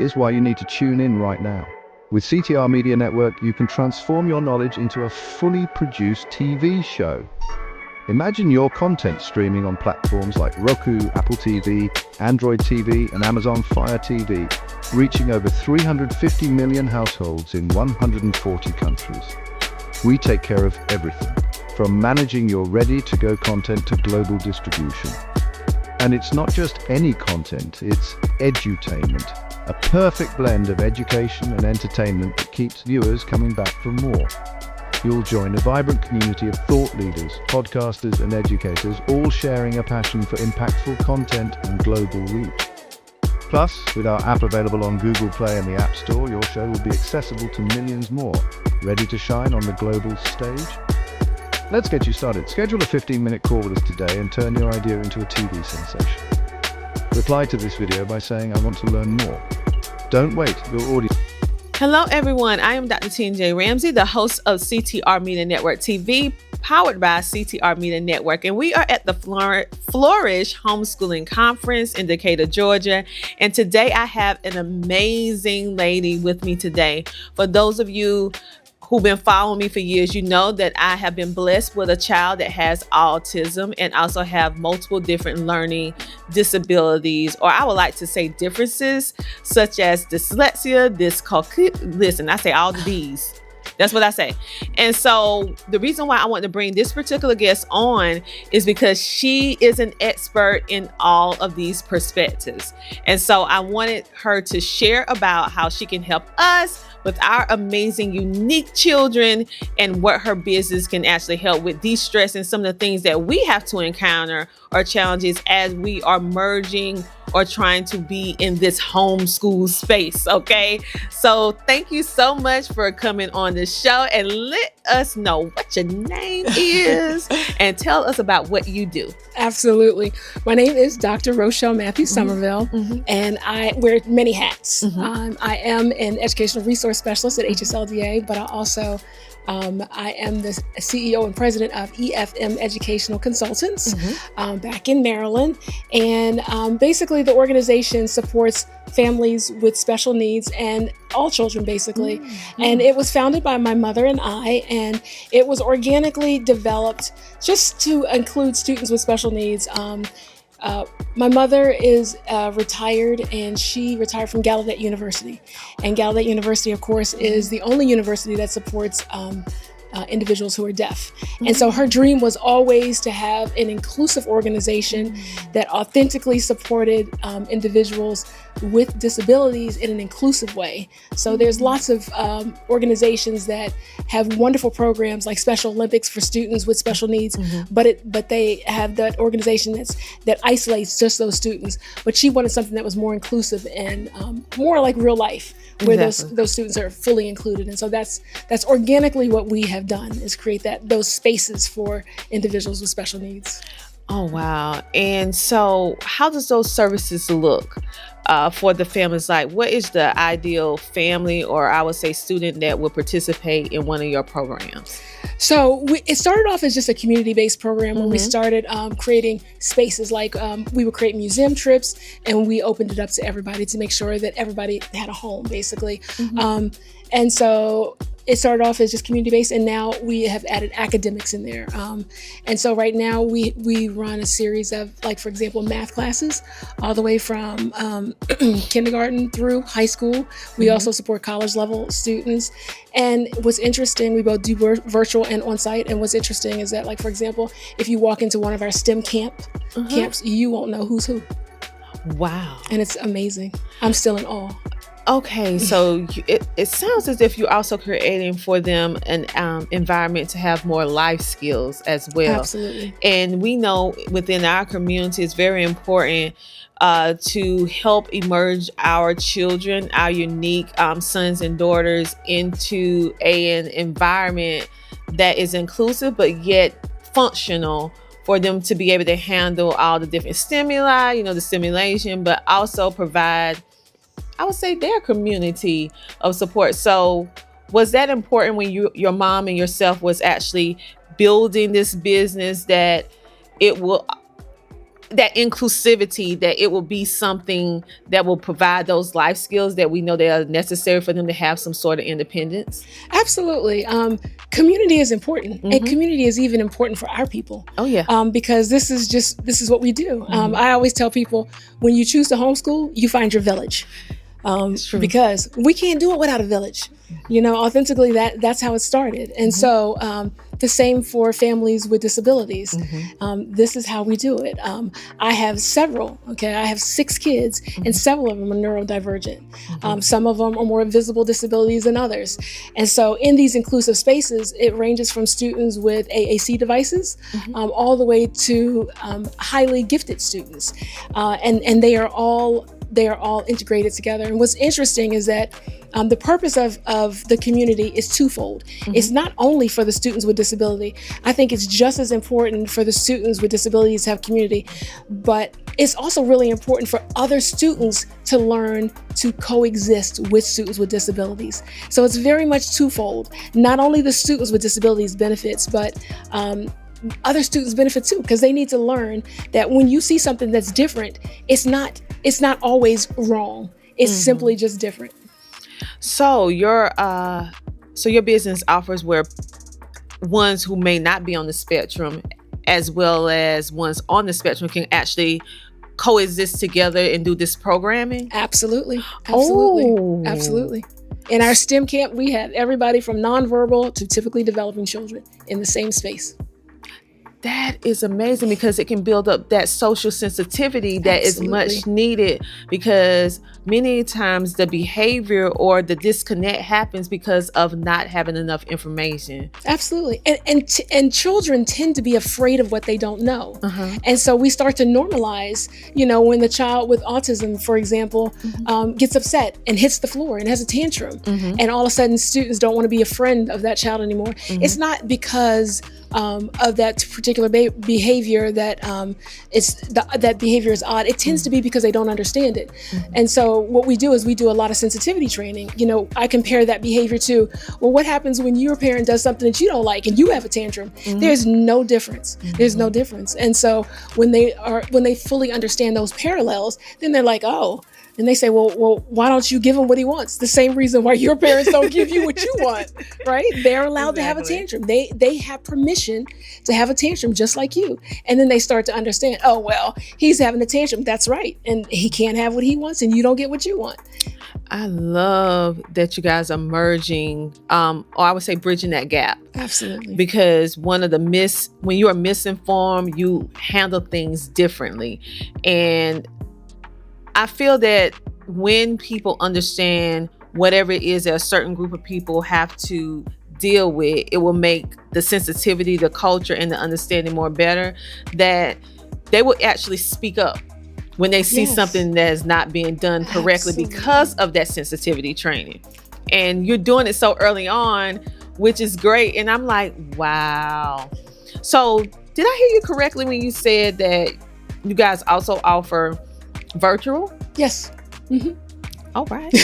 Here's why you need to tune in right now. With CTR Media Network, you can transform your knowledge into a fully produced TV show. Imagine your content streaming on platforms like Roku, Apple TV, Android TV, and Amazon Fire TV, reaching over 350 million households in 140 countries. We take care of everything, from managing your ready-to-go content to global distribution. And it's not just any content, it's edutainment, a perfect blend of education and entertainment that keeps viewers coming back for more. You'll join a vibrant community of thought leaders, podcasters, and educators, all sharing a passion for impactful content and global reach. Plus, with our app available on Google Play and the App Store, your show will be accessible to millions more, ready to shine on the global stage. Let's get you started. Schedule a 15-minute call with us today and turn your idea into a TV sensation. Reply to this video by saying, "I want to learn more." Don't wait, your audience. Hello, everyone. I am Dr. T&J Ramsey, the host of CTR Media Network TV, powered by CTR Media Network. And we are at the Flourish Homeschooling Conference in Decatur, Georgia. And today I have an amazing lady with me today. For those of you who've been following me for years, you know that I have been blessed with a child that has autism and also have multiple different learning disabilities, or I would like to say differences, such as dyslexia, dyscalculia. Listen, I say all the D's. That's what I say. And so the reason why I want to bring this particular guest on is because she is an expert in all of these perspectives. And so I wanted her to share about how she can help us with our amazing, unique children and what her business can actually help with de-stress and some of the things that we have to encounter or challenges as we are merging or trying to be in this homeschool space, okay? So thank you so much for coming on the show, and let us know what your name is and tell us about what you do. Absolutely. My name is Dr. Rochelle Matthew Somerville, and I wear many hats. I am an educational resource specialist at HSLDA, but I am the CEO and president of EFM Educational Consultants back in Maryland. And basically the organization supports families with special needs and all children basically. And it was founded by my mother and I, and it was organically developed just to include students with special needs. My mother is retired, and she retired from Gallaudet University. And Gallaudet University, of course, is the only university that supports individuals who are deaf. And so her dream was always to have an inclusive organization that authentically supported individuals with disabilities in an inclusive way. So there's lots of organizations that have wonderful programs like Special Olympics for students with special needs, but they have that organization that isolates just those students. But she wanted something that was more inclusive and more like real life, where those students are fully included. And so that's organically what we have done, is create those spaces for individuals with special needs. Oh, wow. And so how does those services look for the families? Like, what is the ideal family, or I would say student, that would participate in one of your programs? So it started off as just a community-based program where we started creating spaces like we would create museum trips, and we opened it up to everybody to make sure that everybody had a home, basically. And so it started off as just community-based, and now we have added academics in there. And so right now we run a series of, like, for example, math classes all the way from kindergarten through high school. We also support college level students. And what's interesting, we both do virtual and on-site. And what's interesting is that, like, for example, if you walk into one of our STEM camps, you won't know who's who. Wow. And it's amazing. I'm still in awe. Okay, so it sounds as if you're also creating for them an environment to have more life skills as well. Absolutely. And we know within our community, it's very important to help emerge our children, our unique sons and daughters, into an environment that is inclusive but yet functional, for them to be able to handle all the different stimuli, the stimulation, but also provide, I would say, their community of support. So was that important when your mom and yourself was actually building this business, that it will that inclusivity, that it will be something that will provide those life skills that we know that are necessary for them to have some sort of independence? Absolutely. Community is important, and community is even important for our people. Oh yeah. Because this is what we do. I always tell people, when you choose to homeschool, you find your village. Because we can't do it without a village. Authentically, that's how it started. And so the same for families with disabilities. This is how we do it. I have several, I have 6 kids, and several of them are neurodivergent. Some of them are more visible disabilities than others. And so in these inclusive spaces, it ranges from students with AAC devices all the way to highly gifted students. And they are all integrated together. And what's interesting is that the purpose of the community is twofold. It's not only for the students with disability. I think it's just as important for the students with disabilities to have community, but it's also really important for other students to learn to coexist with students with disabilities. So it's very much twofold. Not only the students with disabilities benefits, but other students benefit too, because they need to learn that when you see something that's different, it's not always wrong. It's simply just different. So your business offers where ones who may not be on the spectrum, as well as ones on the spectrum, can actually coexist together and do this programming? Absolutely. Oh. Absolutely. In our STEM camp, we have everybody from nonverbal to typically developing children in the same space. That is amazing, because it can build up that social sensitivity that is much needed, because many times the behavior or the disconnect happens because of not having enough information. Absolutely. And children tend to be afraid of what they don't know. And so we start to normalize, when the child with autism, for example, gets upset and hits the floor and has a tantrum, and all of a sudden students don't want to be a friend of that child anymore. It's not because of that particular behavior that that behavior is odd. It tends to be because they don't understand it. And so what we do is we do a lot of sensitivity training. I compare that behavior to, well, what happens when your parent does something that you don't like and you have a tantrum? There's no difference. There's no difference. And so when they fully understand those parallels, then they're like, oh. And they say, well, why don't you give him what he wants? The same reason why your parents don't give you what you want, right? They're allowed to have a tantrum. They have permission to have a tantrum just like you. And then they start to understand, oh, well, he's having a tantrum. That's right. And he can't have what he wants, and you don't get what you want. I love that you guys are merging, or I would say bridging that gap. Absolutely. Because one of the when you are misinformed, you handle things differently. And I feel that when people understand whatever it is that a certain group of people have to deal with, it will make the sensitivity, the culture, and the understanding more better, that they will actually speak up when they see something that is not being done correctly because of that sensitivity training. And you're doing it so early on, which is great. And I'm like, wow. So did I hear you correctly when you said that you guys also offer virtual? Yes. All right.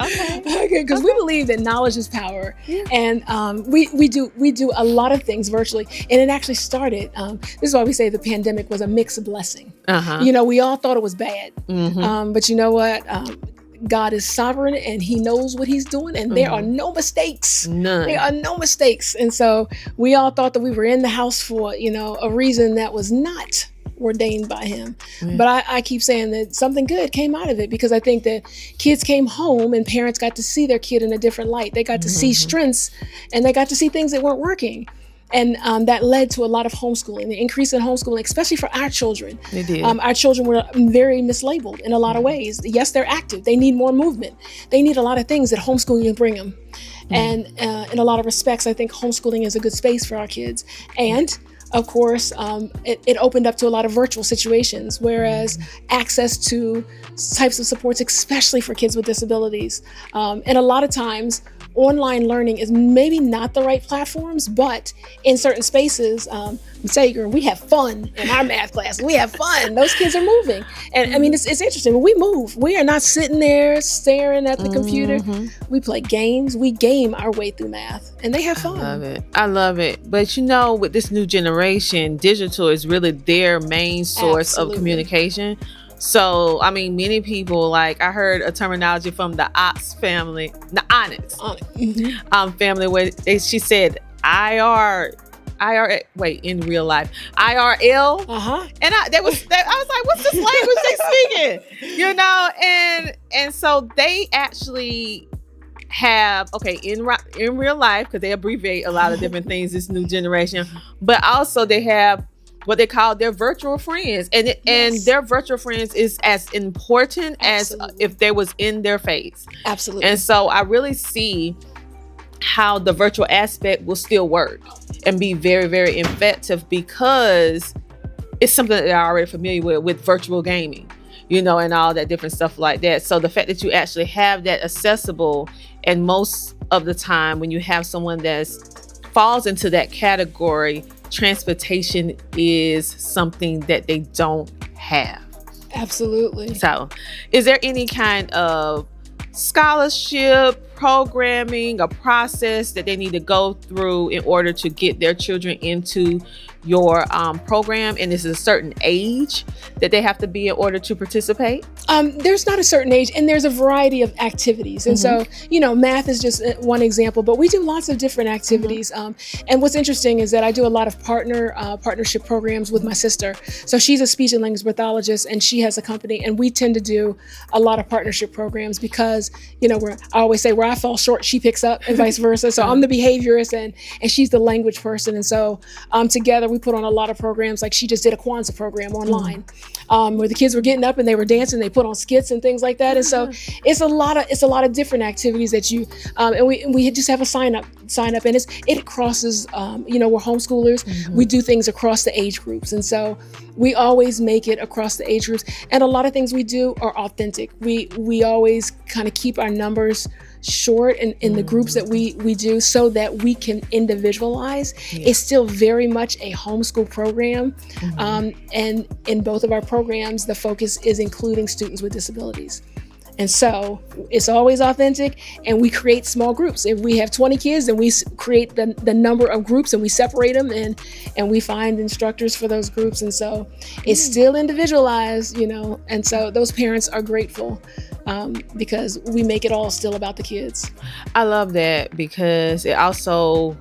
Okay. Because we believe that knowledge is power, and we do a lot of things virtually. And it actually started. This is why we say the pandemic was a mixed blessing. We all thought it was bad, but you know what? God is sovereign, and He knows what He's doing, and there are no mistakes. None. There are no mistakes. And so we all thought that we were in the house for a reason that was not ordained by Him. But I keep saying that something good came out of it, because I think that kids came home and parents got to see their kid in a different light. They got to see strengths, and they got to see things that weren't working. And that led to a lot of homeschooling, the increase in homeschooling, especially for our children. It did. Our children were very mislabeled in a lot of ways. Yes, they're active. They need more movement. They need a lot of things that homeschooling can bring them. And in a lot of respects, I think homeschooling is a good space for our kids. And of course, it opened up to a lot of virtual situations, whereas access to types of supports, especially for kids with disabilities. And a lot of times online learning is maybe not the right platforms, but in certain spaces, say, girl, we have fun in our math class. We have fun. Those kids are moving. And I mean, it's interesting. When we move, we are not sitting there staring at the computer. We play games. We game our way through math, and they have fun. I love it. But with this new generation, digital is really their main source of communication. So, I mean, many people, like I heard a terminology from the Onyx family, where she said in real life, IRL. And I was like, what's this language they speaking? And so they actually have, in real life, because they abbreviate a lot of different things, this new generation, but also they have what they call their virtual friends. And their virtual friends is as important as if they was in their face. Absolutely. And so I really see how the virtual aspect will still work and be very, very effective, because it's something that they're already familiar with virtual gaming, and all that different stuff like that. So the fact that you actually have that accessible, and most of the time when you have someone that falls into that category, transportation is something that they don't have. Absolutely. So is there any kind of scholarship, programming, a process that they need to go through in order to get their children into your program? And is it a certain age that they have to be in order to participate? There's not a certain age, and there's a variety of activities. And so, math is just one example, but we do lots of different activities. And what's interesting is that I do a lot of partnership programs with my sister. So she's a speech and language pathologist, and she has a company, and we tend to do a lot of partnership programs because, I always say where I fall short, she picks up, and vice versa. So I'm the behaviorist and she's the language person. And so together we put on a lot of programs. Like she just did a Kwanzaa program online where the kids were getting up and they were dancing. They put on skits and things like that. And so it's a lot of different activities that you and we just have a sign up, and it crosses. We're homeschoolers. We do things across the age groups, and so we always make it across the age groups. And a lot of things we do are authentic. We always kind of keep our numbers short in the groups that we do, so that we can individualize. It's still very much a homeschool program. And in both of our programs, the focus is including students with disabilities. And so it's always authentic, and we create small groups. If we have 20 kids, then we create the number of groups, and we separate them, and we find instructors for those groups. And so it's still individualized, and so those parents are grateful because we make it all still about the kids. I love that, because it also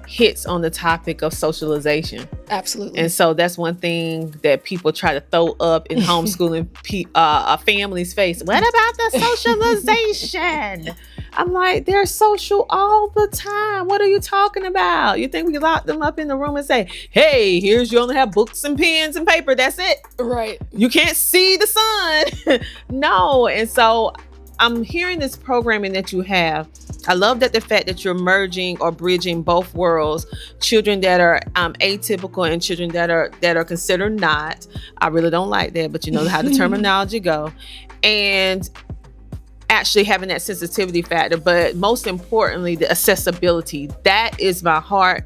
hits on the topic of socialization. Absolutely. And so that's one thing that people try to throw up in homeschooling a family's face. What about the socialization? I'm like, they're social all the time. What are you talking about? You think we lock them up in the room and say, hey, you only have books and pens and paper. That's it. Right. You can't see the sun. No. And so I'm hearing this programming that you have. I love that the fact that you're merging or bridging both worlds, children that are atypical and children that are considered not. I really don't like that, but you know how the terminology go. And actually having that sensitivity factor, but most importantly, the accessibility. That is my heart,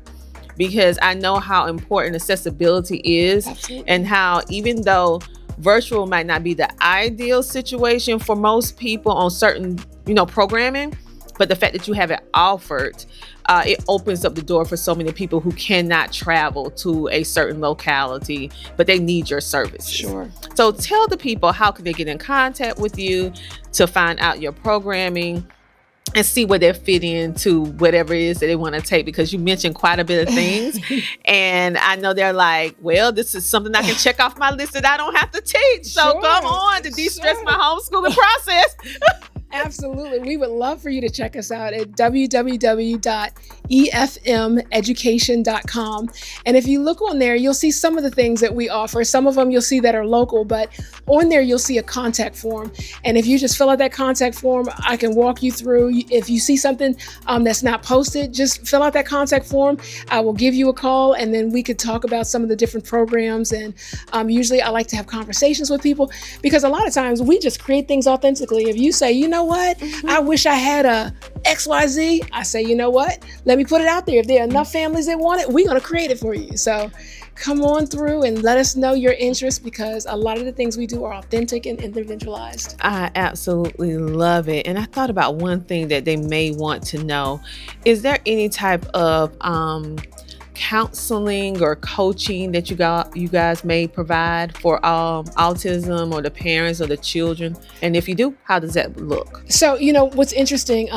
because I know how important accessibility is. Absolutely. And how even though virtual might not be the ideal situation for most people on certain, programming, but the fact that you have it offered, it opens up the door for so many people who cannot travel to a certain locality, but they need your services. Sure. So tell the people, how can they get in contact with you to find out your programming and see where they fit into whatever it is that they want to take, because you mentioned quite a bit of things. And I know they're like, well, this is something I can check off my list that I don't have to teach. So come on to de-stress my homeschooling process. Absolutely. We would love for you to check us out at www.efmeducation.com. And if you look on there, you'll see some of the things that we offer. Some of them you'll see that are local, but on there you'll see a contact form. And if you just fill out that contact form, I can walk you through. If you see something that's not posted, just fill out that contact form. I will give you a call, and then we could talk about some of the different programs. And usually I like to have conversations with people, because a lot of times we just create things authentically. If you say, you know what, I wish I had a XYZ, I say, you know what? Let me put it out there. If there are enough families that want it, we're going to create it for you. So come on through and let us know your interest, because a lot of the things we do are authentic and individualized. I absolutely love it. And I thought about one thing that they may want to know. Is there any type of counseling or coaching that you guys may provide for autism, or the parents or the children? And if you do, how does that look? So, what's interesting,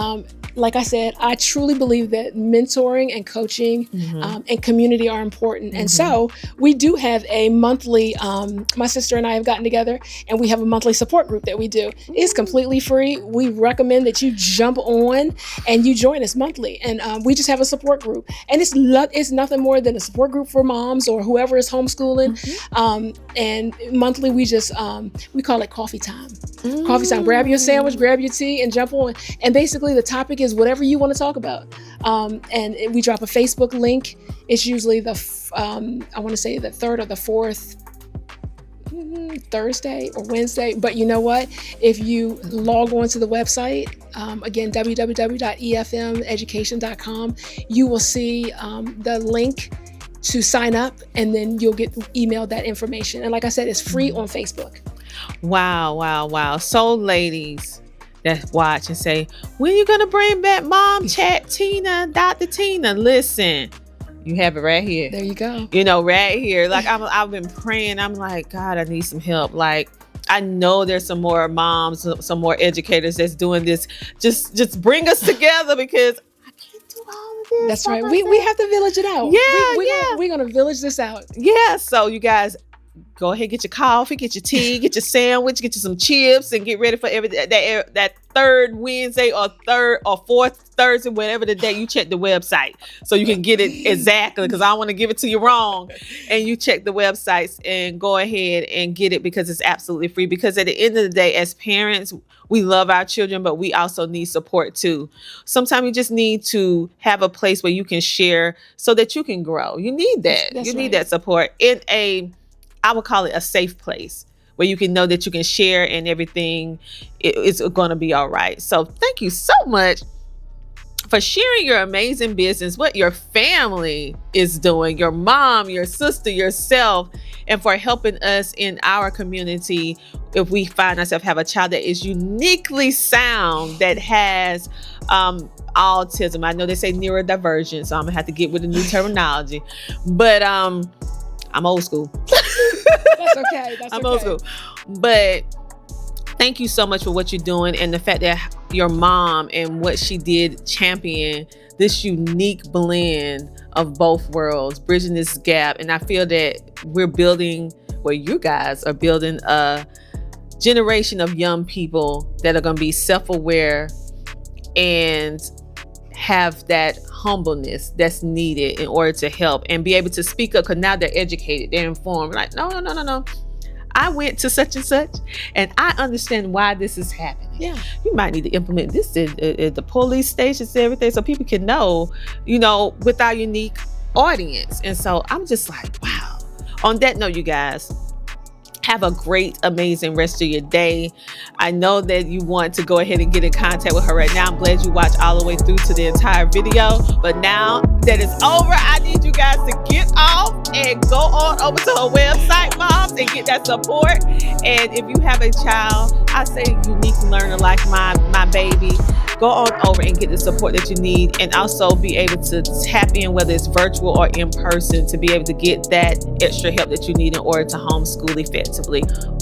like I said, I truly believe that mentoring and coaching and community are important. And so we do have a monthly, my sister and I have gotten together and we have a monthly support group that we do. It's completely free. We recommend that you jump on and you join us monthly. And we just have a support group. And it's nothing more than a support group for moms or whoever is homeschooling. And monthly we just, we call it coffee time. Coffee time. Grab your sandwich, grab your tea, and jump on. And basically the topic is whatever you want to talk about. And we drop a Facebook link. It's usually the third or the fourth Thursday or Wednesday. But you know what? If you log on to the website, again, www.efmeducation.com, you will see the link to sign up, and then you'll get emailed that information. And like I said, it's free on Facebook. Wow. So ladies that watch and say, when are you going to bring back Mom Chat Tina, Dr. Tina? Listen, you have it right here. There you go. Right here. Like I've been praying. I'm like, God, I need some help. Like, I know there's some more moms, some more educators that's doing this. Just bring us together, because I can't do all of this. That's right. We have to village it out. We're going to village this out. Yeah. So you guys, go ahead, get your coffee, get your tea, get your sandwich, get you some chips, and get ready for that third Wednesday or third or fourth Thursday, whatever the day. You check the website so you can get it exactly, because I don't want to give it to you wrong. And you check the websites and go ahead and get it, because it's absolutely free. Because at the end of the day, as parents, we love our children, but we also need support too. Sometimes you just need to have a place where you can share so that you can grow. You need that. That's you right. need that support in I would call it a safe place where you can know that you can share and everything is going to be all right. So thank you so much for sharing your amazing business, what your family is doing, your mom, your sister, yourself, and for helping us in our community if we find ourselves have a child that is uniquely sound, that has autism. I know they say neurodivergent, so I'm going to have to get with the new terminology. But I'm old school. That's okay. I'm old school. But thank you so much for what you're doing, and the fact that your mom and what she did champion this unique blend of both worlds, bridging this gap. And I feel that you guys are building a generation of young people that are going to be self-aware and have that humbleness that's needed in order to help and be able to speak up, because now they're educated, they're informed. Like, no. I went to such and such, and I understand why this is happening. Yeah. You might need to implement this at the police stations and everything, so people can know, with our unique audience. And so I'm just like, wow. On that note, you guys, have a great, amazing rest of your day. I know that you want to go ahead and get in contact with her right now. I'm glad you watched all the way through to the entire video. But now that it's over, I need you guys to get off and go on over to her website, moms, and get that support. And if you have a child, I say unique learner like my baby, go on over and get the support that you need, and also be able to tap in, whether it's virtual or in person, to be able to get that extra help that you need in order to homeschool effectively.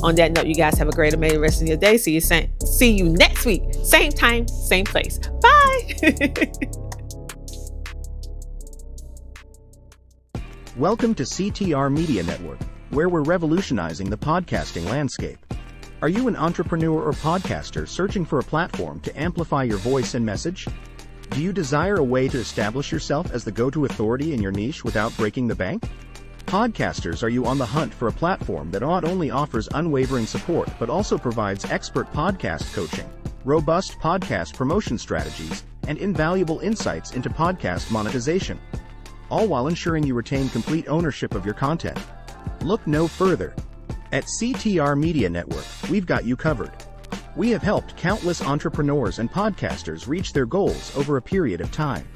On that note, you guys have a great, amazing rest of your day. See you next week. Same time, same place. Bye. Welcome to CTR Media Network, where we're revolutionizing the podcasting landscape. Are you an entrepreneur or podcaster searching for a platform to amplify your voice and message? Do you desire a way to establish yourself as the go-to authority in your niche without breaking the bank? Podcasters, are you on the hunt for a platform that not only offers unwavering support but also provides expert podcast coaching, robust podcast promotion strategies, and invaluable insights into podcast monetization, all while ensuring you retain complete ownership of your content? Look no further. At CTR Media Network, we've got you covered. We have helped countless entrepreneurs and podcasters reach their goals over a period of time.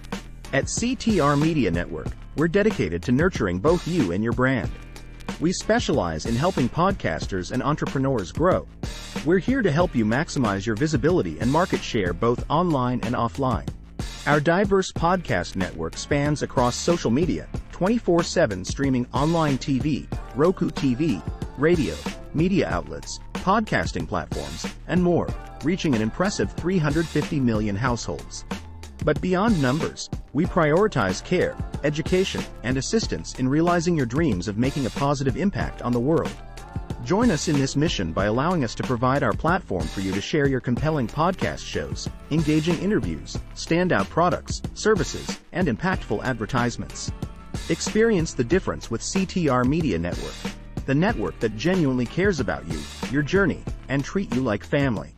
At CTR Media Network, we're dedicated to nurturing both you and your brand. We specialize in helping podcasters and entrepreneurs grow. We're here to help you maximize your visibility and market share both online and offline. Our diverse podcast network spans across social media, 24/7 streaming online TV, Roku TV, radio, media outlets, podcasting platforms, and more, reaching an impressive 350 million households. But beyond numbers, we prioritize care, education, and assistance in realizing your dreams of making a positive impact on the world. Join us in this mission by allowing us to provide our platform for you to share your compelling podcast shows, engaging interviews, standout products, services, and impactful advertisements. Experience the difference with CTR Media Network, the network that genuinely cares about you, your journey, and treat you like family.